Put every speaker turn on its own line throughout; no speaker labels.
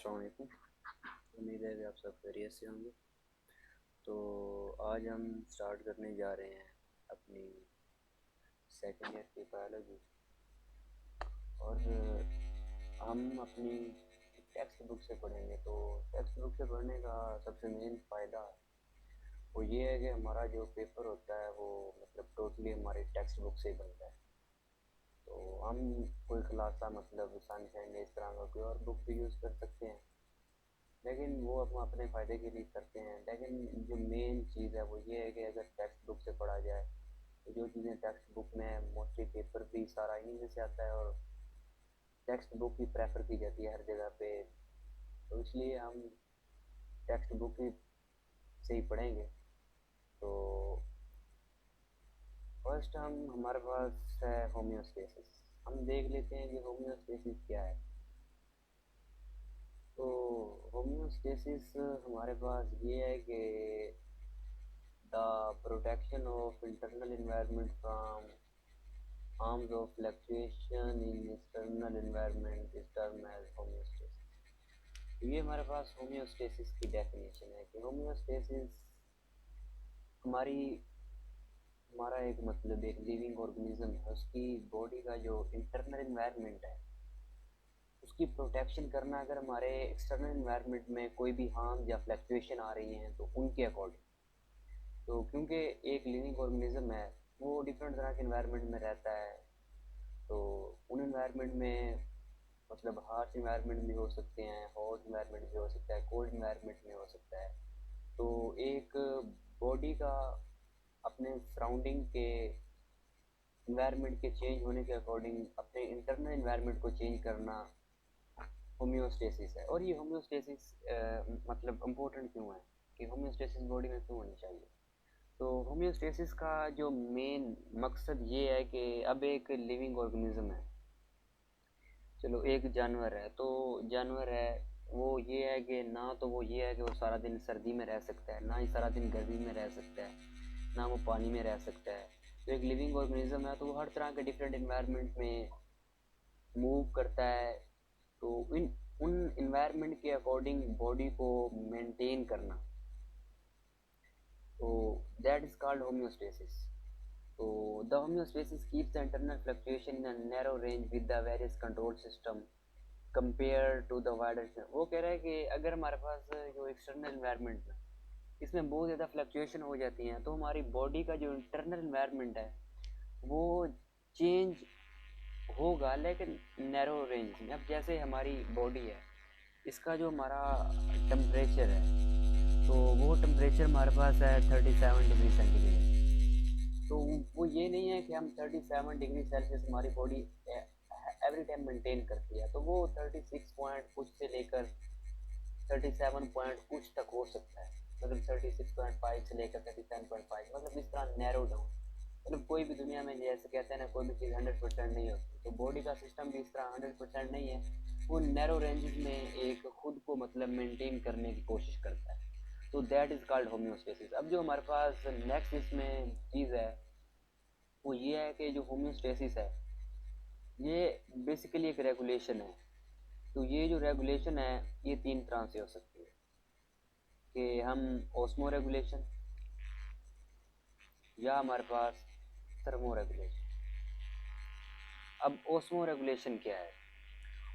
अस्सलाम वालेकुम। उम्मीद है कि आप सब खैरियत से होंगे। तो आज हम स्टार्ट करने जा रहे हैं अपनी सेकेंड ईयर की बायोलॉजी। और हम अपनी टेक्स्ट बुक से पढ़ेंगे। तो टेक्स्ट बुक से पढ़ने का सबसे मेन फ़ायदा वो ये है कि हमारा जो पेपर होता है वो मतलब टोटली हमारी टेक्स्ट बुक से ही बनता है। तो हम कोई खुलासा मतलब सनशाइन इस तरह का कोई और बुक भी यूज़ कर सकते हैं, लेकिन वो हम अपने फ़ायदे के लिए करते हैं। लेकिन जो मेन चीज़ है वो ये है कि अगर टेक्स्ट बुक से पढ़ा जाए तो जो चीज़ें टेक्स्ट बुक में मोस्टली पेपर भी सारा इन्हीं में से आता है और टेक्स्ट बुक ही प्रेफर की जाती है हर जगह पे। तो इसलिए हम टेक्स्ट बुक ही से ही पढ़ेंगे। तो फर्स्ट हमारे पास है होम्योस्टेसिस। हम देख लेते हैं कि होम्योस्टेसिस क्या है। तो होम्योस्टेसिस हमारे पास ये है कि the protection of internal environment from harms of fluctuation in external environment is termed as homeostasis। तो ये हमारे पास होम्योस्टेसिस की डेफिनेशन है कि होम्योस्टेसिस हमारी हमारा एक मतलब एक लिविंग ऑर्गेनिज्म है, उसकी बॉडी का जो इंटरनल एनवायरनमेंट है उसकी प्रोटेक्शन करना। अगर हमारे एक्सटर्नल एनवायरनमेंट में कोई भी हार्म या फ्लक्चुएशन आ रही हैं तो उनके अकॉर्डिंग, तो क्योंकि एक लिविंग ऑर्गेनिज्म है वो डिफरेंट तरह के एनवायरनमेंट में रहता है। तो उन एनवायरनमेंट में मतलब हार्श इन्वायरमेंट भी हो सकते हैं, हॉट इन्वायरमेंट भी हो सकता है, कोल्ड इन्वायरमेंट में हो सकता है। तो एक बॉडी का अपने सराउंडिंग के इन्वायरमेंट के चेंज होने के अकॉर्डिंग अपने इंटरनल इन्वायरमेंट को चेंज करना होम्योस्टेसिस है। और ये होम्योस्टेसिस मतलब इम्पोर्टेंट क्यों है कि होम्योस्टेसिस बॉडी में क्यों होनी चाहिए। तो होम्योस्टेसिस का जो मेन मकसद ये है कि अब एक लिविंग ऑर्गेनिज्म है, चलो एक जानवर है, तो जानवर है वो ये है कि ना तो वो ये है कि वो सारा दिन सर्दी में रह सकता है, ना ही सारा दिन गर्मी में रह सकता है, ना वो पानी में रह सकता है। तो एक लिविंग ऑर्गेनिज्म है तो वो हर तरह के डिफरेंट इन्वायरमेंट में मूव करता है। तो इन उन इन्वायरमेंट के अकॉर्डिंग बॉडी को मेंटेन करना, तो दैट इज कॉल्ड होम्योस्टेसिस। तो the homeostasis keeps the internal fluctuation in a narrow range with the various control system compare to the wider. वो कह रहा है कि अगर हमारे पास जो एक्सटर्नल इन्वायरमेंट है इसमें बहुत ज़्यादा फ्लक्चुएशन हो जाती हैं तो हमारी बॉडी का जो इंटरनल इन्वायरमेंट है वो चेंज होगा, लेकिन नैरो रेंज में। अब जैसे हमारी बॉडी है, इसका जो हमारा टेम्परेचर है तो वो टेम्परेचर हमारे पास है 37 डिग्री सेंटीग्रेड। तो वो ये नहीं है कि हम 37 डिग्री सेल्सियस हमारी बॉडी एवरी टाइम मेंटेन करती है। तो वो 36 पॉइंट कुछ से लेकर 37 पॉइंट कुछ तक हो सकता है, मतलब 36.5 से लेकर 37.5, मतलब इस तरह नैरो डाउन। मतलब कोई भी दुनिया में जैसे कहते हैं ना कोई भी चीज़ 100% नहीं होती, तो बॉडी का सिस्टम भी इस तरह 100% नहीं है। वो नैरो रेंजेस में एक खुद को मतलब मेंटेन करने की कोशिश करता है। तो दैट इज़ कॉल्ड होम्योस्टेसिस। अब जो हमारे पास नेक्स्ट इसमें चीज़ है वो ये है कि जो होम्योस्टेसिस है ये बेसिकली एक रेगुलेशन है। तो ये जो रेगुलेशन है ये तीन तरह से हो सकती है कि हम ऑस्मो रेगुलेशन या हमारे पास थर्मो रेगुलेशन। अब ऑस्मो रेगुलेशन क्या है?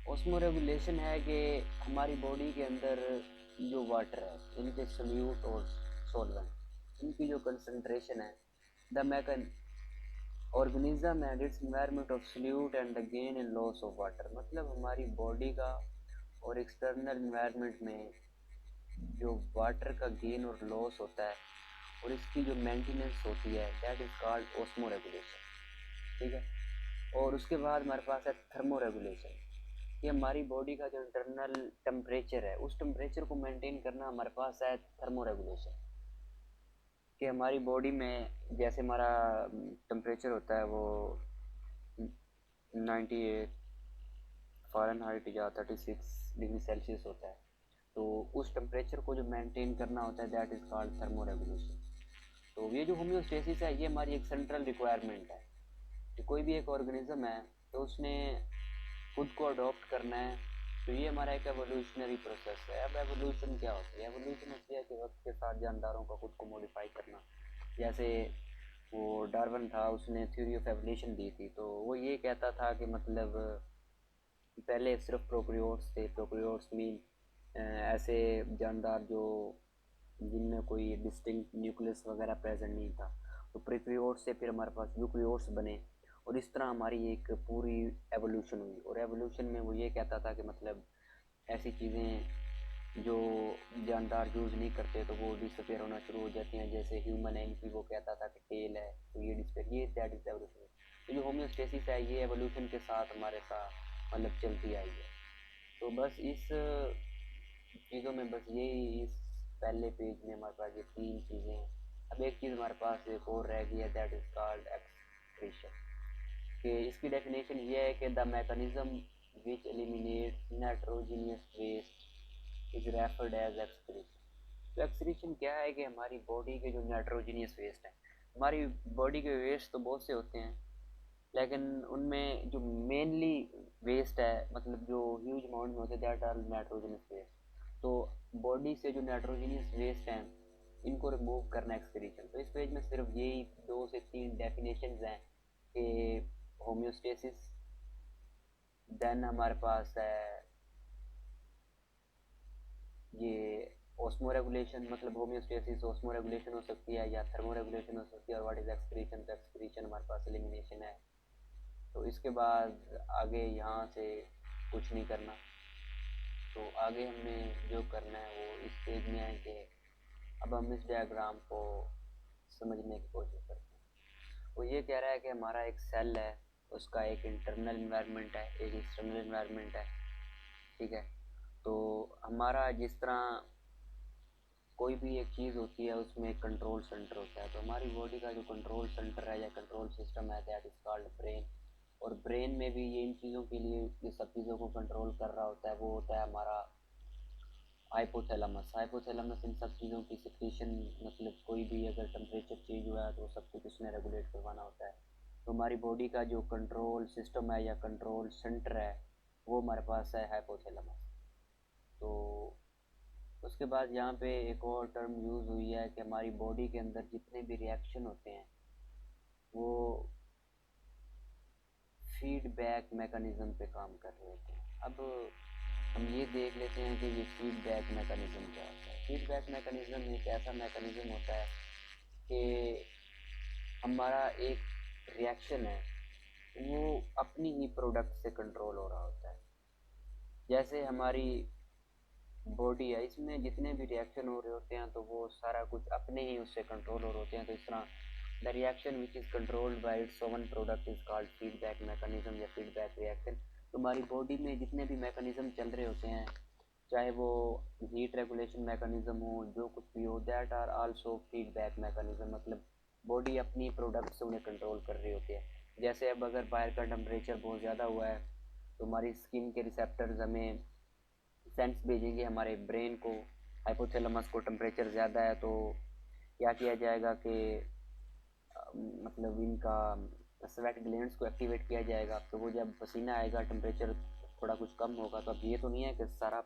ऑस्मो रेगुलेशन है कि हमारी बॉडी के अंदर जो वाटर है इनके सोल्यूट और सॉल्वेंट इनकी जो कंसंट्रेशन है, the McKeon organism and it's environment of solute and the gain and loss of water. मतलब हमारी बॉडी का और एक्सटर्नल एनवायरनमेंट में जो वाटर का गेन और लॉस होता है और इसकी जो मेंटेनेंस होती है that is called osmo regulation. ठीक है। और उसके बाद हमारे पास है थर्मो रेगुलेशन। ये हमारी बॉडी का जो इंटरनल टेम्परेचर है उस टेम्परेचर को मेंटेन करना हमारे पास है थर्मो रेगुलेशन। कि हमारी बॉडी में जैसे हमारा टेम्परेचर होता है वो 98 फ़ारेनहाइट या 36 डिग्री सेल्सियस होता है। तो उस टेम्परेचर को जो मेंटेन करना होता है that is called thermo regulation. तो ये जो होम्योस्टेसिस है ये हमारी एक सेंट्रल रिक्वायरमेंट है कि कोई भी एक ऑर्गेनिज्म है तो उसने खुद को अडॉप्ट करना है तो ये हमारा एक एवोल्यूशनरी प्रोसेस है। अब एवोल्यूशन क्या होती है? एवोल्यूशन होती है कि वक्त के साथ जानदारों का खुद को मॉडिफाई करना। जैसे वो डार्विन था, उसने थ्योरी ऑफ एवोल्यूशन दी थी, तो वो ये कहता था कि मतलब पहले सिर्फ प्रोकैरियोट्स थे। प्रोकैरियोट्स मीन ऐसे जानदार जो जिनमें कोई डिस्टिंक्ट न्यूक्लियस वगैरह प्रेजेंट नहीं था। तो प्रोकैरियोट्स से फिर हमारे पास यूकैरियोट्स बने, और इस तरह हमारी एक पूरी एवोल्यूशन हुई। और एवोल्यूशन में वो ये कहता था कि मतलब ऐसी चीज़ें जो जानदार यूज़ नहीं करते तो वो डिसअपेयर होना शुरू हो जाती हैं। जैसे ह्यूमन एंड की वो कहता था कि टेल है, तो ये डिसअपेयर, ये दैट इज एवोल्यूशन। तो जो होम्योस्टेसिस है ये एवोल्यूशन के साथ हमारे साथ मतलब चलती आई है। तो बस इस चीज़ों में बस यही इस पहले पेज में हमारे पास ये तीन चीज़ें हैं। अब एक चीज़ हमारे पास एक और रह गई है, दैट इज़ कॉल्ड एक्सक्रीशन। कि इसकी डेफिनेशन ये है कि the mechanism which eliminates nitrogenous waste is referred as excretion. तो एक्सक्रीशन क्या है कि हमारी बॉडी के जो नाइट्रोजनियस वेस्ट है, हमारी बॉडी के वेस्ट तो बहुत से होते हैं, लेकिन उनमें जो मेनली वेस्ट है, मतलब जो ह्यूज अमाउंट में होते हैं, दैट आर नाइट्रोजनस वेस्ट। तो बॉडी से जो नाइट्रोजनियस वेस्ट हैं इनको रिमूव करना एक्सक्रीशन। तो इस पेज में सिर्फ यही 2 से 3 डेफिनेशंस हैं कि होम्योस्टेसिस, देन हमारे पास है ये ऑस्मो रेगुलेशन, मतलब होम्योस्टेसिस ऑस्मो रेगुलेशन हो सकती है या थर्मो रेगुलेशन हो सकती है। और व्हाट इज एक्सक्रीशन? तो एक्सक्रीशन हमारे पास एलिमिनेशन है। तो इसके बाद आगे यहाँ से कुछ नहीं करना। तो आगे हमें जो करना है वो इस पेज में है कि अब हम इस डायग्राम को समझने की कोशिश करते हैं। वो ये कह रहा है कि हमारा एक सेल है, उसका एक इंटरनल इन्वायरमेंट है, एक एक्सटर्नल इन्वायरमेंट है, ठीक है। तो हमारा जिस तरह कोई भी एक चीज़ होती है उसमें एक कंट्रोल सेंटर होता है। तो हमारी बॉडी का जो कंट्रोल सेंटर है या कंट्रोल सिस्टम है, दैट इज़ कॉल्ड ब्रेन। और ब्रेन में भी ये इन चीज़ों के लिए, ये सब चीज़ों को कंट्रोल कर रहा होता है, वो होता है हमारा हाइपोथैलेमस। हाइपोथैलेमस इन सब चीज़ों की सिक्रीशन, मतलब कोई भी अगर टेम्परेचर चेंज हुआ है तो सब कुछ उसने रेगुलेट करवाना होता है। तो हमारी बॉडी का जो कंट्रोल सिस्टम है या कंट्रोल सेंटर है वो हमारे पास है हाइपोथैलेमस। तो उसके बाद यहाँ पे एक और टर्म यूज़ हुई है कि हमारी बॉडी के अंदर जितने भी रिएक्शन होते हैं वो फीडबैक मैकेनिज्म पे काम कर रहे होते हैं। अब हम ये देख लेते हैं कि ये फीडबैक मैकेनिज्म क्या होता है। फीडबैक मैकेनिज्म एक ऐसा मैकेनिज्म होता है कि हमारा एक रिएक्शन है वो अपनी ही प्रोडक्ट से कंट्रोल हो रहा होता है। जैसे हमारी बॉडी है, इसमें जितने भी रिएक्शन हो रहे होते हैं तो वो सारा कुछ अपने ही उससे कंट्रोल हो रहे होते हैं। तो इस तरह the reaction which is controlled by its own product is called feedback mechanism या फीडबैक रिएक्शन। तो हमारी बॉडी में जितने भी मैकेनिज्म चल रहे होते हैं, चाहे वो हीट रेगुलेशन मैकेनिज्म हो, जो कुछ भी हो, that are also feedback mechanism. मतलब बॉडी अपनी प्रोडक्ट से उन्हें कंट्रोल कर रही होती है। जैसे अब अगर बाहर का टेम्परेचर बहुत ज़्यादा हुआ है तो हमारी स्किन के रिसेप्टर्स हमें सेंस भेजेंगे हमारे ब्रेन को, हाइपोथैलेमस को, टेम्परेचर ज़्यादा है तो क्या किया जाएगा कि मतलब इनका स्वेट ग्लैंड्स को एक्टिवेट किया जाएगा। तो वो जब पसीना आएगा, टेम्परेचर थोड़ा कुछ कम होगा, तो अब ये तो नहीं है कि सारा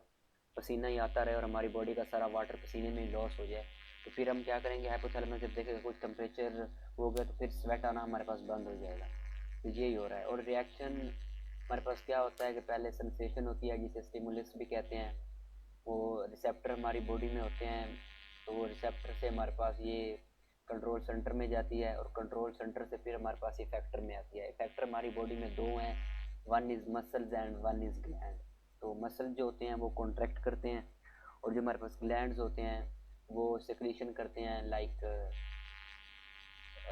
पसीना ही आता रहे और हमारी बॉडी का सारा वाटर पसीने में ही लॉस हो जाए। तो फिर हम क्या करेंगे, हाइपोथैलेमस जब देखेगा कुछ टेम्परेचर हो गया तो फिर स्वेट आना हमारे पास बंद हो जाएगा। तो यही हो रहा है। और रिएक्शन हमारे पास क्या होता है कि पहले सेंसेशन होती है जिसे स्टिमुलस भी कहते हैं। वो रिसेप्टर हमारी बॉडी में होते हैं, तो वो रिसेप्टर से हमारे पास ये कंट्रोल सेंटर में जाती है और कंट्रोल सेंटर से फिर हमारे पास इफेक्टर में आती है। इफेक्टर हमारी बॉडी में दो हैं, one is muscles and one is gland. तो मसल जो होते हैं वो कॉन्ट्रैक्ट करते हैं, और जो हमारे पास ग्लैंड्स होते हैं वो सेक्रीशन करते हैं, लाइक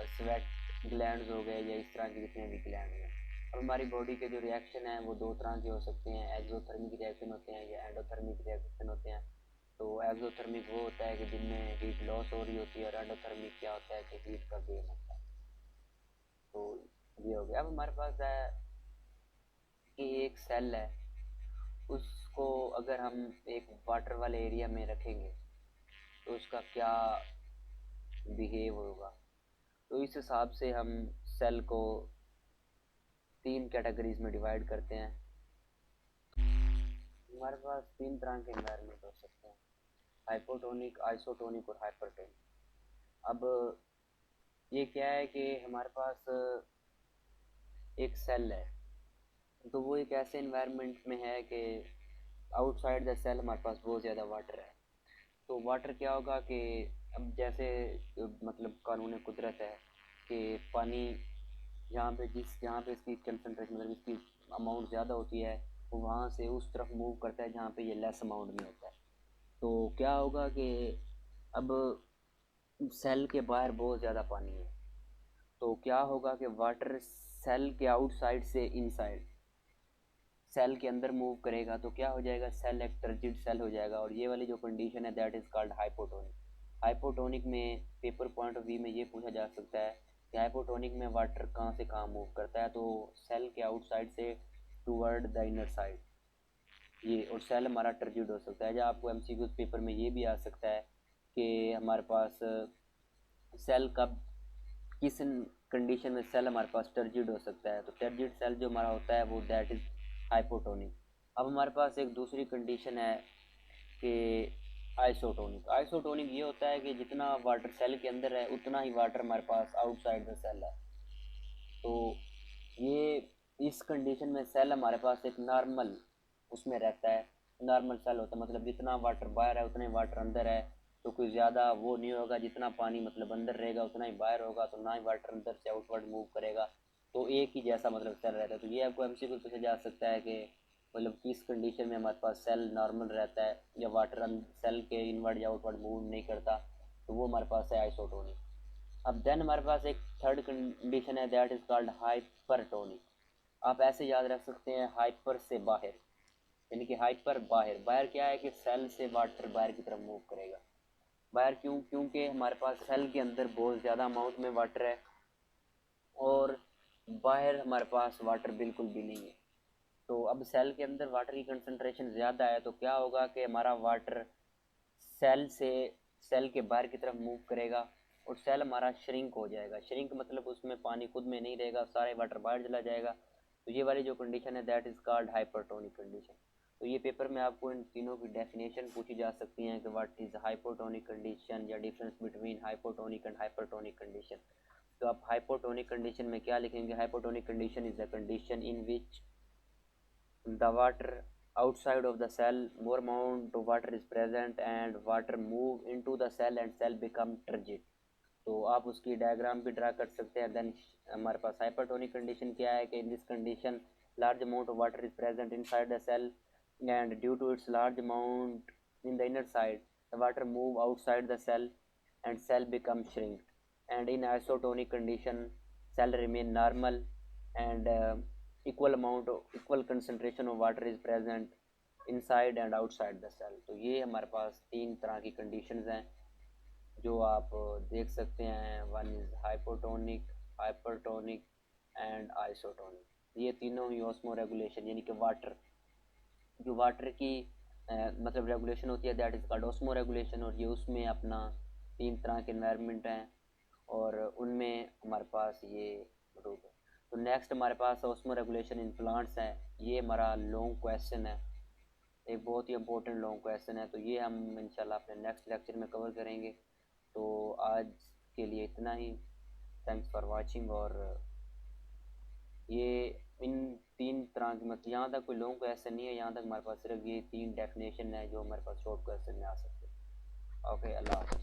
स्वेट ग्लैंड्स हो गए या इस तरह के जितने भी ग्लैंड हैं। अब हमारी बॉडी के जो रिएक्शन हैं वो दो तरह के हो सकते हैं, एक्सोथर्मिक रिएक्शन होते हैं या एंडोथर्मिक रिएक्शन होते हैं। तो एक्सोथर्मिक वो होता है कि जिनमें हीट लॉस हो रही होती है, और एंडोथर्मिक क्या होता है कि हीट का गेन होता है। तो ये हो गया। अब हमारे पास है कि एक सेल है, उसको अगर हम एक वाटर वाले एरिया में रखेंगे तो उसका क्या बिहेव होगा। तो इस हिसाब से हम सेल को 3 कैटेगरीज में डिवाइड करते हैं। हमारे पास तीन तरह के एनवायरनमेंट हो सकते हैं, हाइपोटोनिक, आइसोटोनिक और हाइपरटोनिक। अब ये क्या है कि हमारे पास एक सेल है, तो वो एक ऐसे एनवायरनमेंट में है कि आउटसाइड द सेल हमारे पास बहुत ज़्यादा वाटर है। तो वाटर क्या होगा कि अब जैसे मतलब कानून कुदरत है कि पानी जहाँ पे इसकी कंसनट्रेशन मतलब इसकी अमाउंट ज़्यादा होती है, वो वहाँ से उस तरफ मूव करता है जहाँ पे ये लेस अमाउंट में होता है। तो क्या होगा कि अब सेल के बाहर बहुत ज़्यादा पानी है, तो क्या होगा कि वाटर सेल के आउटसाइड से इनसाइड सेल के अंदर मूव करेगा, तो क्या हो जाएगा, सेल एक टर्जिड सेल हो जाएगा। और ये वाली जो कंडीशन है that is called hypotonic. Hypotonic में पेपर पॉइंट ऑफ व्यू में ये पूछा जा सकता है कि हाइपोटोनिक में वाटर कहाँ से कहाँ मूव करता है, तो सेल के आउटसाइड से टूवर्ड द इनर साइड ये, और सेल हमारा टर्जिड हो सकता है। जहाँ आपको एमसीक्यू पेपर में ये भी आ सकता है कि हमारे पास सेल कब किस कंडीशन में सेल हमारे पास टर्जिड हो सकता है, तो टर्जिड सेल जो हमारा होता है वो दैट इज हाइपोटोनिक। अब हमारे पास एक दूसरी कंडीशन है कि आइसोटोनिक। आइसोटोनिक ये होता है कि जितना वाटर सेल के अंदर है उतना ही वाटर हमारे पास आउटसाइड द सेल है। तो ये इस कंडीशन में सेल हमारे पास एक नॉर्मल उसमें रहता है, नॉर्मल सेल होता है, मतलब जितना वाटर बाहर है उतना ही वाटर अंदर है। तो कोई ज़्यादा वो नहीं होगा, जितना पानी मतलब अंदर रहेगा उतना ही बाहर होगा, तो ना ही वाटर अंदर से आउटवर्ड मूव करेगा। तो एक ही जैसा मतलब सेल रहता है। तो ये आपको एमसीक्यू पूछा जा सकता है कि मतलब किस कंडीशन में हमारे पास सेल नॉर्मल रहता है या वाटर सेल के इनवर्ड या आउटवर्ड मूव नहीं करता, तो वो हमारे पास है आइसोटोनिक। अब देन हमारे पास एक थर्ड कंडीशन है दैट इज कॉल्ड हाइपरटोनिक। आप ऐसे याद रख सकते हैं, हाइपर से बाहर, यानी कि हाइपर बाहर, बाहर क्या है कि सेल से वाटर बाहर की तरफ मूव करेगा। बाहर क्यों, क्योंकि हमारे पास सेल के अंदर बहुत ज़्यादा अमाउंट में वाटर है और बाहर हमारे पास वाटर बिल्कुल भी नहीं है। तो अब सेल के अंदर वाटर की कंसंट्रेशन ज़्यादा है, तो क्या होगा कि हमारा वाटर सेल से सेल के बाहर की तरफ मूव करेगा और सेल हमारा श्रिंक हो जाएगा। श्रिंक मतलब उसमें पानी खुद में नहीं रहेगा, सारे वाटर बाहर चला जाएगा। तो ये वाली जो कंडीशन है that is called hypertonic condition. तो ये पेपर में आपको इन तीनों की डेफिनेशन पूछी जा सकती हैं कि व्हाट इज़ हाइपोटोनिक कंडीशन या difference between hypotonic and hypertonic condition. तो आप हाइपोटोनिक कंडीशन में क्या लिखेंगे, hypotonic condition is the condition in which the water outside of the cell more amount of water is present and water move into the cell and cell become turgid। तो आप उसकी diagram भी draw कर सकते हैं। Then हमारे पास hypertonic condition क्या है कि in this condition large amount of water is present inside the cell and due to its large amount in the inner side the water move outside the cell and cell become shrink। And in isotonic condition cell remain normal and equal concentration of water is present inside and outside the cell। तो ये हमारे पास तीन तरह की conditions हैं जो आप देख सकते हैं। One is hypotonic, hypertonic and isotonic. ये तीनों ही ऑस्मो रेगुलेशन यानी कि वाटर जो वाटर की मतलब रेगुलेशन होती है that is called osmo regulation. और ये उसमें अपना तीन तरह के इन्वायरमेंट हैं और उनमें हमारे पास ये रूप है। तो नेक्स्ट हमारे पास ऑस्मो रेगुलेशन इन प्लांट्स है। ये हमारा लॉन्ग क्वेश्चन है, एक बहुत ही इंपॉर्टेंट लॉन्ग क्वेश्चन है। तो ये हम इंशाल्लाह अपने नेक्स्ट लेक्चर में कवर करेंगे। तो आज के लिए इतना ही। Thanks for watching. और ये इन तीन तरह की मतलब यहाँ तक कोई लॉन्ग क्वेश्चन नहीं है, यहाँ तक हमारे पास सिर्फ ये तीन डेफिनेशन है जो हमारे पास शॉर्ट क्वेश्चन में आ सकते हैं। ओके, अल्लाह हाफ़िज़।